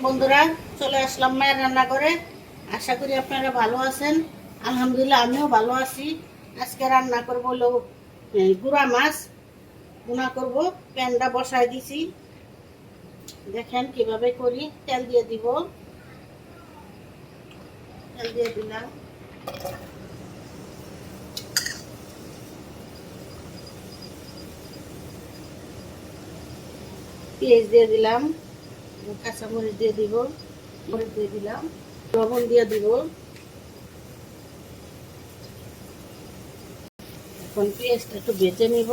বন্ধুরা, চলে আসলাম মায়ের রান্না করে। আশা করি আপনারা ভালো আছেন। আলহামদুলিল্লাহ, আমিও ভালো আছি। আজকে রান্না করবো হলো গুড়া মাছ ভুনা করব। প্যানটা বসায় দিছি, দেখেন কিভাবে করি। তেল দিয়ে দিব, তেল দিয়ে দিলাম, পেঁয়াজ দিয়ে দিলাম, কাঁচামরিচ দিয়ে দিব, মরিচ দিয়ে দিলাম, লবণ দিয়ে দিব। এখন পেঁয়াজটা একটু ভেজে নিব।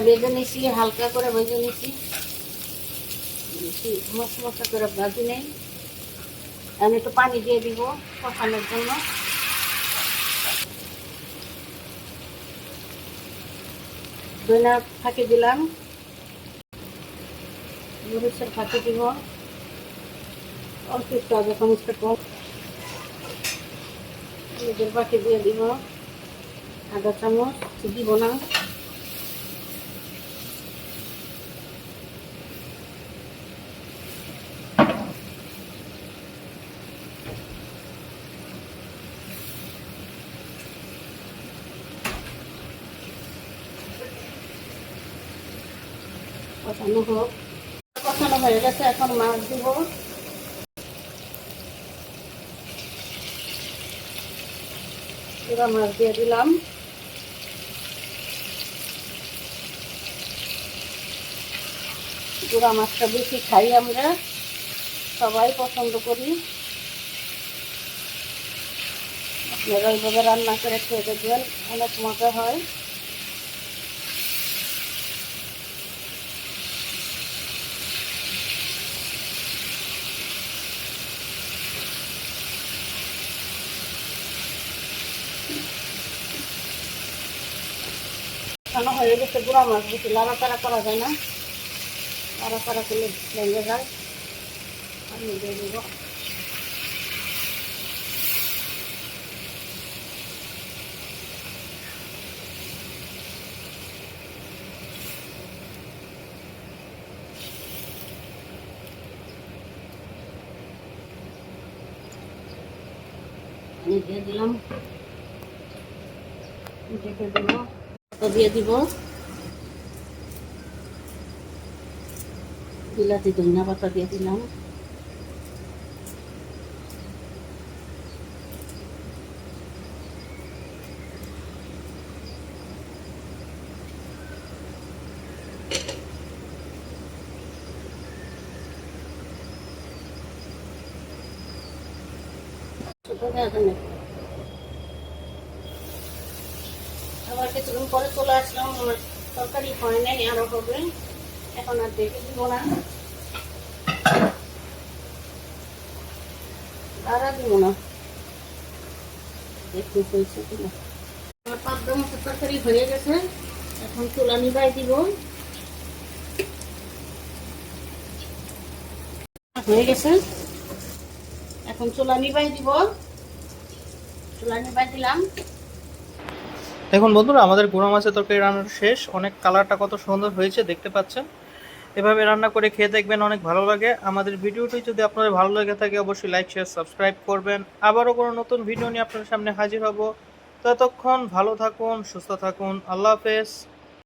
ভেজে নিচ্ছি, হালকা করে ভেজে নিচ্ছি, বেশি মশলা করে ভাজি নেই। আমি একটু পানি দিয়ে দিব কষানোর জন্য। ধনিয়া ফাঁকি দিলাম, মরিচের ফাঁকি দিব, অল্প একটু আগে চামচটা কম, নিজের ফাঁকি দিয়ে দিব আধা চামচ, দিব না। কষানো হোক, কষানো হয়ে গেছে। এখন মাছ দিব, পুরো মাছ দিয়ে দিলাম। গুঁড়া মাছটা বেশি খাই আমরা, সবাই পছন্দ করি। আপনারা এইভাবে রান্না করে খেয়ে দেখবেন, অনেক মজা হয়। কষানো হয়ে গেছে। গুঁড়া মাছ বেশি লাড়াচাড়া করা যায় না, লাড়াচাড়া করলে ভেঙে যায়। আমি দিয়ে দিব, আমি দিয়ে দিলাম, ঢেকে দিব, দিয়ে দিব বিলাতি ধনিয়া পাতা দিয়ে দিলাম। আবার কিছুদিন পরে চলে আসলাম, আমার তরকারি হয় নাই, আরো হবে। এখন আর দেখে দিব না, আর দিব না, দেখতে হয়েছে কিনা। আমার পাবদা মাছের তরকারি হয়ে গেছে। এখন চুলা নিভাই দিব, হয়ে গেছে। এখন চুলা নিভাই দিব, চুলা নিভাই দিলাম। দেখুন বন্ধুরা, আমাদের গুঁড়া মাছের তরকারি রান্না শেষ। অনেক কালারটা কত সুন্দর হয়েছে দেখতে পাচ্ছেন। এভাবে রান্না করে খেয়ে দেখবেন, অনেক ভালো লাগে। আমাদের ভিডিওটি যদি আপনাদের ভালো লেগে থাকে অবশ্যই লাইক শেয়ার সাবস্ক্রাইব করবেন। আবারও কোনো নতুন ভিডিও নিয়ে আপনাদের সামনে হাজির হব। ততক্ষণ ভালো থাকুন, সুস্থ থাকুন। আল্লাহ হাফেজ।